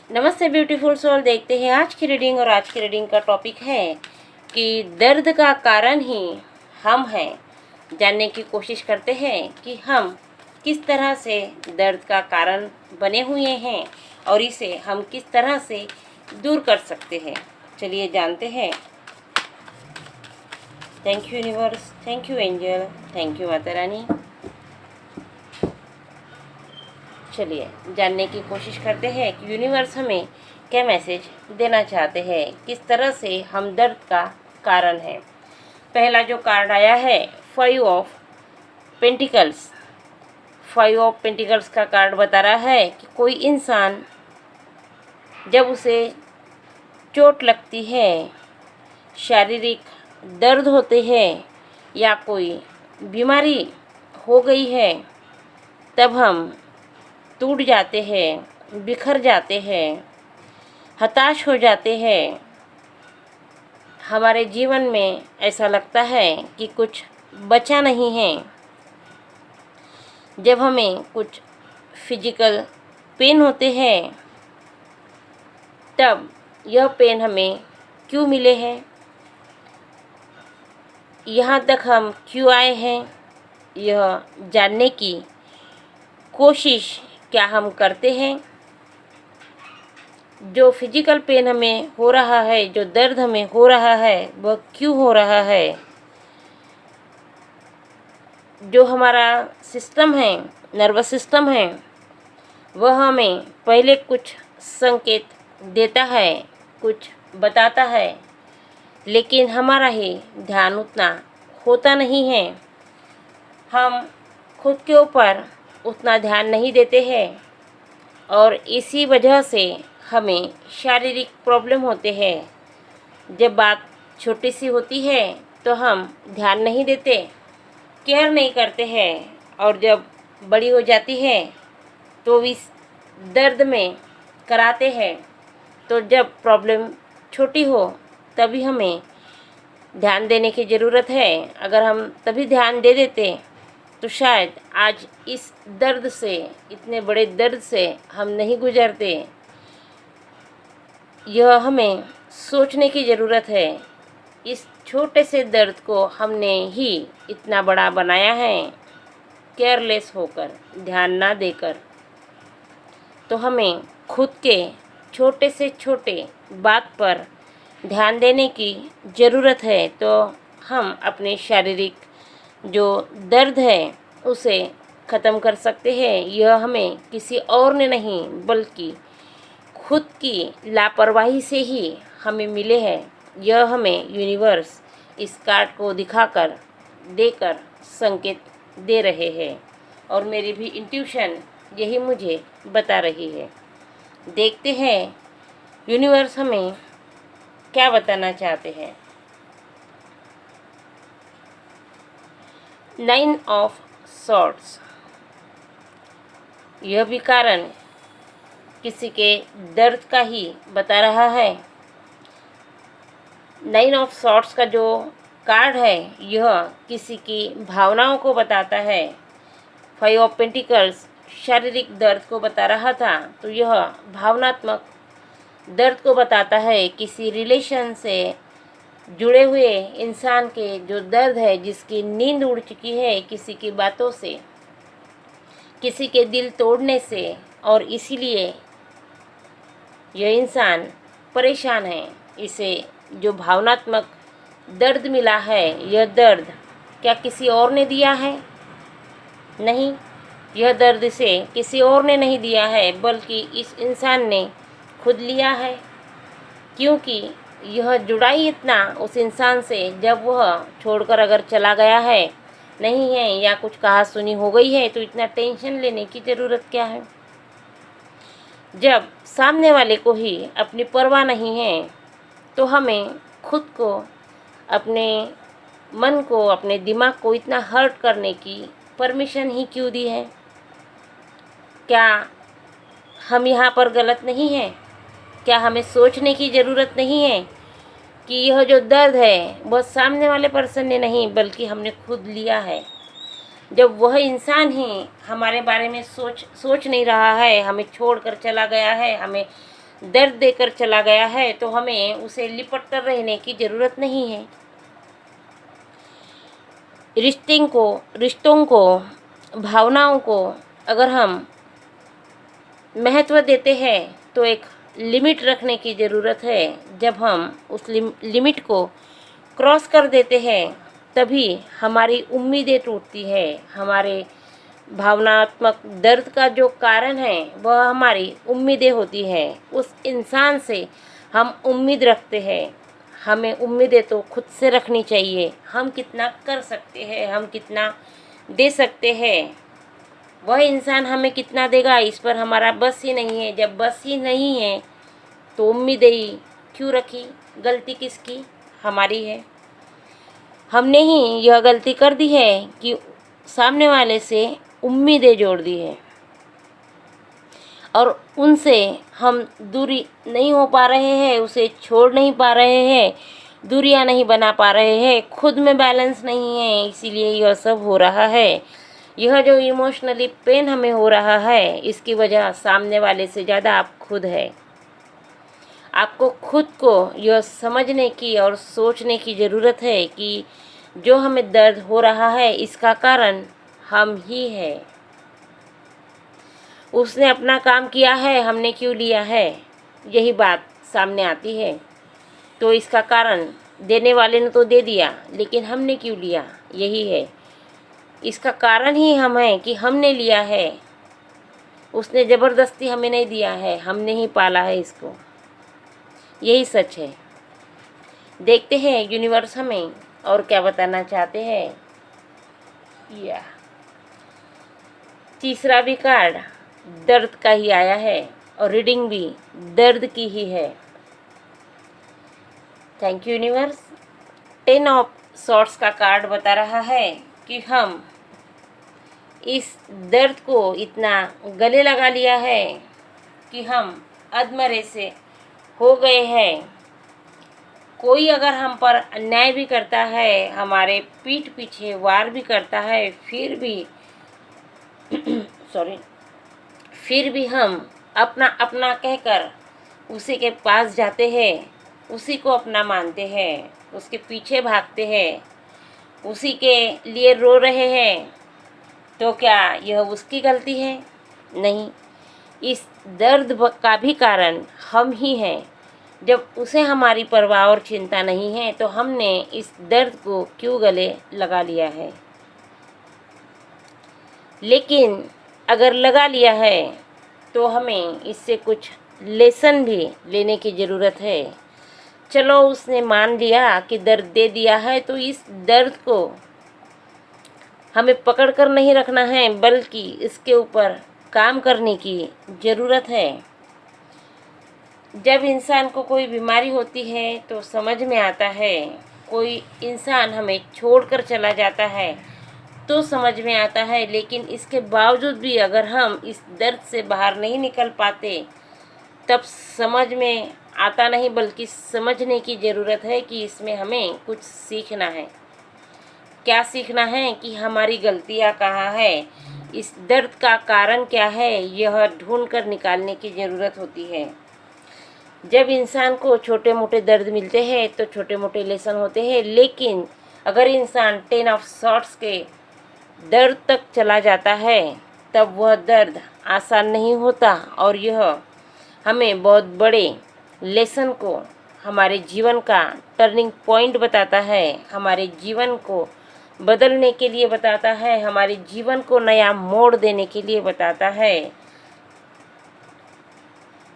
नमस्ते beautiful soul. देखते हैं आज की रीडिंग। और आज की रीडिंग का टॉपिक है कि दर्द का कारण ही हम हैं। जानने की कोशिश करते हैं कि हम किस तरह से दर्द का कारण बने हुए हैं और इसे हम किस तरह से दूर कर सकते हैं। चलिए जानते हैं। Thank you universe, thank you angel, thank you Mata Rani. चलिए जानने की कोशिश करते हैं कि यूनिवर्स हमें क्या मैसेज देना चाहते हैं, किस तरह से हम दर्द का कारण है। पहला जो कार्ड आया है 5 ऑफ पेंटिकल्स। 5 ऑफ पेंटिकल्स का कार्ड बता रहा है कि कोई इंसान जब उसे चोट लगती है, शारीरिक दर्द होते हैं या कोई बीमारी हो गई है, तब हम टूट जाते हैं, बिखर जाते हैं, हताश हो जाते हैं। हमारे जीवन में ऐसा लगता है कि कुछ बचा नहीं है। जब हमें कुछ फिजिकल पेन होते हैं, तब यह पेन हमें क्यों मिले हैं, यहाँ तक हम क्यों आए हैं, यह जानने की कोशिश क्या हम करते हैं। जो फिजिकल पेन हमें हो रहा है, जो दर्द हमें हो रहा है, वह क्यों हो रहा है। जो हमारा सिस्टम है, नर्वस सिस्टम है, वह हमें पहले कुछ संकेत देता है, कुछ बताता है, लेकिन हमारा ही ध्यान उतना होता नहीं है। हम खुद के ऊपर उतना ध्यान नहीं देते हैं और इसी वजह से हमें शारीरिक प्रॉब्लम होते हैं। जब बात छोटी सी होती है तो हम ध्यान नहीं देते, केयर नहीं करते हैं, और जब बड़ी हो जाती है तो इस दर्द में कराते हैं। तो जब प्रॉब्लम छोटी हो तभी हमें ध्यान देने की ज़रूरत है। अगर हम तभी ध्यान दे देते तो शायद आज इस दर्द से, इतने बड़े दर्द से हम नहीं गुजरते। यह हमें सोचने की ज़रूरत है। इस छोटे से दर्द को हमने ही इतना बड़ा बनाया है, केयरलेस होकर, ध्यान ना देकर। तो हमें खुद के छोटे से छोटे बात पर ध्यान देने की ज़रूरत है। तो हम अपने शारीरिक जो दर्द है उसे ख़त्म कर सकते हैं। यह हमें किसी और ने नहीं बल्कि खुद की लापरवाही से ही हमें मिले हैं। यह हमें यूनिवर्स इस कार्ड को दिखाकर, देकर संकेत दे रहे हैं और मेरी भी इंट्यूशन यही मुझे बता रही है। देखते हैं यूनिवर्स हमें क्या बताना चाहते हैं। 9 ऑफ सॉर्ड्स। यह भी कारण किसी के दर्द का ही बता रहा है। 9 ऑफ सॉर्ड्स का जो कार्ड है यह किसी की भावनाओं को बताता है। 5 ऑफ पेंटिकल्स शारीरिक दर्द को बता रहा था, तो यह भावनात्मक दर्द को बताता है। किसी रिलेशन से जुड़े हुए इंसान के जो दर्द है, जिसकी नींद उड़ चुकी है किसी की बातों से, किसी के दिल तोड़ने से, और इसीलिए यह इंसान परेशान है। इसे जो भावनात्मक दर्द मिला है, यह दर्द क्या किसी और ने दिया है? नहीं, यह दर्द इसे किसी और ने नहीं दिया है बल्कि इस इंसान ने खुद लिया है। क्योंकि यह जुड़ाई इतना उस इंसान से, जब वह छोड़कर अगर चला गया है, नहीं है, या कुछ कहा सुनी हो गई है, तो इतना टेंशन लेने की ज़रूरत क्या है। जब सामने वाले को ही अपनी परवाह नहीं है तो हमें खुद को, अपने मन को, अपने दिमाग को इतना हर्ट करने की परमिशन ही क्यों दी है। क्या हम यहाँ पर गलत नहीं हैं? क्या हमें सोचने की ज़रूरत नहीं है कि यह जो दर्द है वह सामने वाले पर्सन ने नहीं बल्कि हमने खुद लिया है। जब वह इंसान ही हमारे बारे में सोच नहीं रहा है, हमें छोड़कर चला गया है, हमें दर्द देकर चला गया है तो हमें उसे लिपट कर रहने की ज़रूरत नहीं है। रिश्तों को, भावनाओं को अगर हम महत्व देते हैं तो एक लिमिट रखने की ज़रूरत है। जब हम उस लिमिट को क्रॉस कर देते हैं तभी हमारी उम्मीदें टूटती है। हमारे भावनात्मक दर्द का जो कारण है वह हमारी उम्मीदें होती हैं। उस इंसान से हम उम्मीद रखते हैं। हमें उम्मीदें तो खुद से रखनी चाहिए। हम कितना कर सकते हैं, हम कितना दे सकते हैं, वह इंसान हमें कितना देगा इस पर हमारा बस ही नहीं है। जब बस ही नहीं है तो उम्मीदें ही क्यों रखी? गलती किसकी? हमारी है। हमने ही यह गलती कर दी है कि सामने वाले से उम्मीदें जोड़ दी है और उनसे हम दूरी नहीं हो पा रहे हैं, उसे छोड़ नहीं पा रहे हैं, दूरियां नहीं बना पा रहे हैं, खुद में बैलेंस नहीं है, इसीलिए यह सब हो रहा है। यह जो इमोशनली पेन हमें हो रहा है इसकी वजह सामने वाले से ज़्यादा आप खुद है। आपको खुद को यह समझने की और सोचने की ज़रूरत है कि जो हमें दर्द हो रहा है इसका कारण हम ही है। उसने अपना काम किया है, हमने क्यों लिया है, यही बात सामने आती है। तो इसका कारण देने वाले ने तो दे दिया लेकिन हमने क्यों लिया, यही है। इसका कारण ही हम हैं कि हमने लिया है। उसने ज़बरदस्ती हमें नहीं दिया है, हमने ही पाला है इसको। यही सच है। देखते हैं यूनिवर्स हमें और क्या बताना चाहते हैं। या तीसरा भी कार्ड दर्द का ही आया है और रीडिंग भी दर्द की ही है। Thank you universe. 10 of swords का कार्ड बता रहा है कि हम इस दर्द को इतना गले लगा लिया है कि हम अधमरे से हो गए हैं। कोई अगर हम पर अन्याय भी करता है, हमारे पीठ पीछे वार भी करता है, फिर भी हम अपना अपना कहकर उसी के पास जाते हैं, उसी को अपना मानते हैं, उसके पीछे भागते हैं, उसी के लिए रो रहे हैं। तो क्या यह उसकी गलती है? नहीं, इस दर्द का भी कारण हम ही हैं। जब उसे हमारी परवाह और चिंता नहीं है तो हमने इस दर्द को क्यों गले लगा लिया है। लेकिन अगर लगा लिया है तो हमें इससे कुछ लेसन भी लेने की ज़रूरत है। चलो उसने मान लिया कि दर्द दे दिया है तो इस दर्द को हमें पकड़ कर नहीं रखना है बल्कि इसके ऊपर काम करने की ज़रूरत है। जब इंसान को कोई बीमारी होती है तो समझ में आता है, कोई इंसान हमें छोड़कर चला जाता है तो समझ में आता है। लेकिन इसके बावजूद भी अगर हम इस दर्द से बाहर नहीं निकल पाते तब समझ में आता नहीं, बल्कि समझने की ज़रूरत है कि इसमें हमें कुछ सीखना है। क्या सीखना है कि हमारी गलतियाँ कहाँ है, इस दर्द का कारण क्या है, यह ढूंढ कर निकालने की ज़रूरत होती है। जब इंसान को छोटे मोटे दर्द मिलते हैं तो छोटे मोटे लेसन होते हैं, लेकिन अगर इंसान 10 ऑफ सॉर्ड्स के दर्द तक चला जाता है तब वह दर्द आसान नहीं होता और यह हमें बहुत बड़े लेसन को, हमारे जीवन का टर्निंग पॉइंट बताता है, हमारे जीवन को बदलने के लिए बताता है, हमारे जीवन को नया मोड़ देने के लिए बताता है।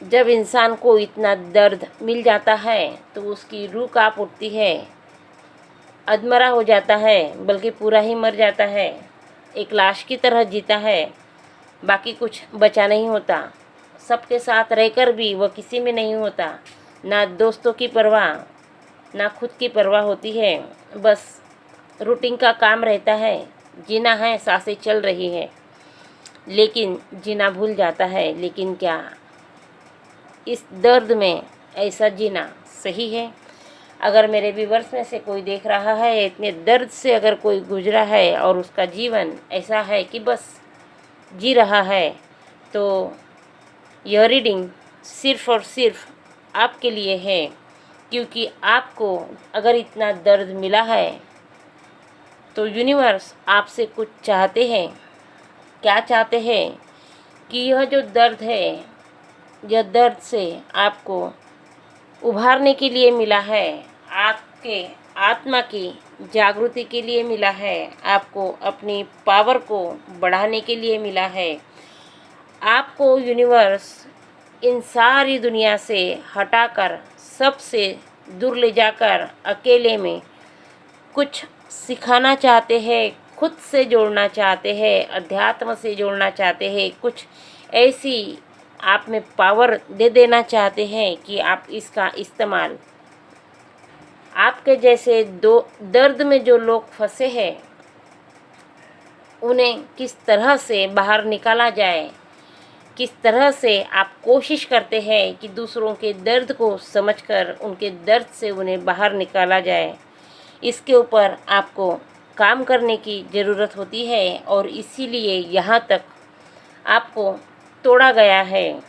जब इंसान को इतना दर्द मिल जाता है तो उसकी रूह कांप उठती है, अधमरा हो जाता है, बल्कि पूरा ही मर जाता है, एक लाश की तरह जीता है, बाकी कुछ बचा नहीं होता। सबके साथ रहकर भी वह किसी में नहीं होता, ना दोस्तों की परवाह ना खुद की परवाह होती है। बस रूटीन का काम रहता है, जीना है, सांसें चल रही है, लेकिन जीना भूल जाता है। लेकिन क्या इस दर्द में ऐसा जीना सही है? अगर मेरे व्यूअर्स में से कोई देख रहा है, इतने दर्द से अगर कोई गुजरा है और उसका जीवन ऐसा है कि बस जी रहा है, तो यह रीडिंग सिर्फ़ और सिर्फ आपके लिए है, क्योंकि आपको अगर इतना दर्द मिला है तो यूनिवर्स आपसे कुछ चाहते हैं। क्या चाहते हैं कि यह जो दर्द है, यह दर्द से आपको उभारने के लिए मिला है, आपके आत्मा की जागृति के लिए मिला है, आपको अपनी पावर को बढ़ाने के लिए मिला है। आपको यूनिवर्स इन सारी दुनिया से हटाकर सबसे दूर ले जाकर अकेले में कुछ सिखाना चाहते हैं, खुद से जोड़ना चाहते हैं, अध्यात्म से जोड़ना चाहते हैं, कुछ ऐसी आप में पावर दे देना चाहते हैं कि आप इसका इस्तेमाल आपके जैसे दो दर्द में जो लोग फंसे हैं उन्हें किस तरह से बाहर निकाला जाए, किस तरह से आप कोशिश करते हैं कि दूसरों के दर्द को समझकर उनके दर्द से उन्हें बाहर निकाला जाए, इसके ऊपर आपको काम करने की ज़रूरत होती है। और इसीलिए यहाँ तक आपको तोड़ा गया है।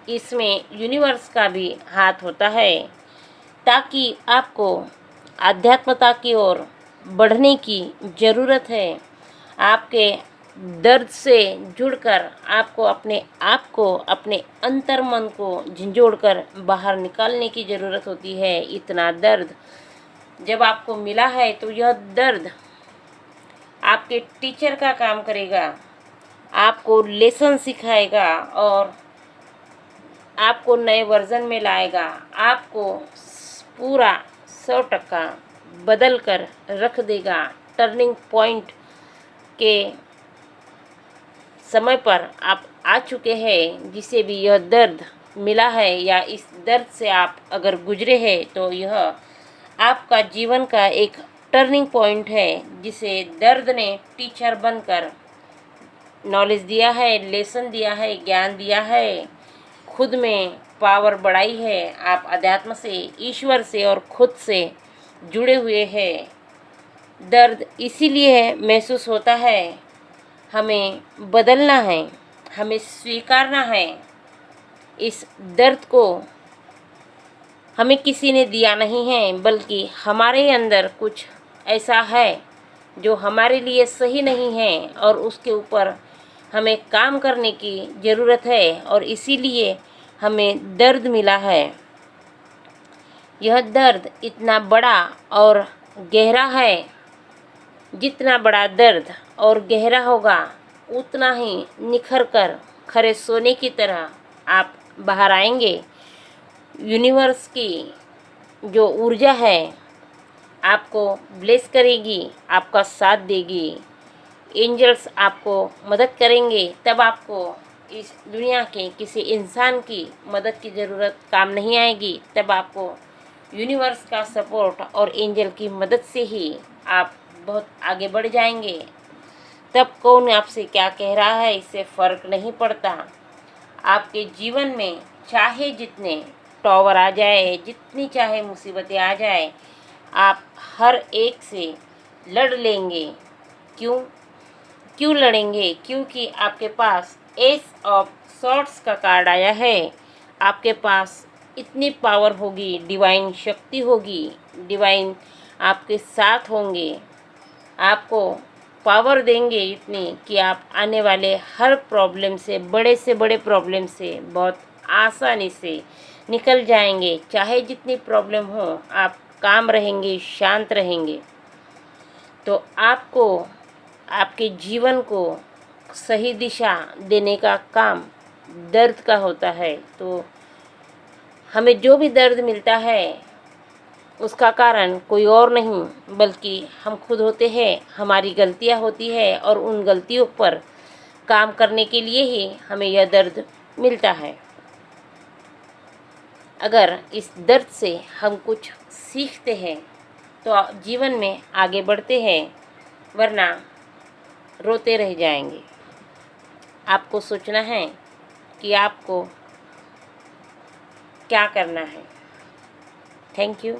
इसमें यूनिवर्स का भी हाथ होता है, ताकि आपको आध्यात्मता की ओर बढ़ने की ज़रूरत है। आपके दर्द से जुड़कर आपको अपने आप को, अपने अंतर मन को झंझोड़कर बाहर निकालने की ज़रूरत होती है। इतना दर्द जब आपको मिला है तो यह दर्द आपके टीचर का काम करेगा, आपको लेसन सिखाएगा और आपको नए वर्जन में लाएगा, आपको पूरा 100% बदल कर रख देगा। टर्निंग पॉइंट के समय पर आप आ चुके हैं। जिसे भी यह दर्द मिला है या इस दर्द से आप अगर गुजरे हैं तो यह आपका जीवन का एक टर्निंग पॉइंट है, जिसे दर्द ने टीचर बनकर नॉलेज दिया है, लेसन दिया है, ज्ञान दिया है, खुद में पावर बढ़ाई है। आप अध्यात्म से, ईश्वर से और खुद से जुड़े हुए हैं। दर्द इसीलिए महसूस होता है, हमें बदलना है, हमें स्वीकारना है। इस दर्द को हमें किसी ने दिया नहीं है, बल्कि हमारे अंदर कुछ ऐसा है जो हमारे लिए सही नहीं है और उसके ऊपर हमें काम करने की ज़रूरत है। और इसीलिए हमें दर्द मिला है। यह दर्द इतना बड़ा और गहरा है, जितना बड़ा दर्द और गहरा होगा उतना ही निखर कर खरे सोने की तरह आप बाहर आएंगे। यूनिवर्स की जो ऊर्जा है आपको ब्लेस करेगी, आपका साथ देगी। एंजल्स आपको मदद करेंगे, तब आपको इस दुनिया के किसी इंसान की मदद की ज़रूरत काम नहीं आएगी। तब आपको यूनिवर्स का सपोर्ट और एंजल की मदद से ही आप बहुत आगे बढ़ जाएंगे। तब कौन आपसे क्या कह रहा है इससे फ़र्क नहीं पड़ता। आपके जीवन में चाहे जितने टॉवर आ जाए, जितनी चाहे मुसीबतें आ जाए, आप हर एक से लड़ लेंगे। क्यों लड़ेंगे? क्योंकि आपके पास एस ऑफ सॉर्ड्स का कार्ड आया है। आपके पास इतनी पावर होगी, डिवाइन शक्ति होगी, डिवाइन आपके साथ होंगे, आपको पावर देंगे इतनी कि आप आने वाले हर प्रॉब्लम से बड़े प्रॉब्लम से बहुत आसानी से निकल जाएंगे। चाहे जितनी प्रॉब्लम हो, आप काम रहेंगे, शांत रहेंगे। तो आपको आपके जीवन को सही दिशा देने का काम दर्द का होता है। तो हमें जो भी दर्द मिलता है उसका कारण कोई और नहीं बल्कि हम खुद होते हैं। हमारी गलतियां होती है और उन गलतियों पर काम करने के लिए ही हमें यह दर्द मिलता है। अगर इस दर्द से हम कुछ सीखते हैं तो जीवन में आगे बढ़ते हैं, वरना रोते रह जाएंगे। आपको सोचना है कि आपको क्या करना है। Thank you.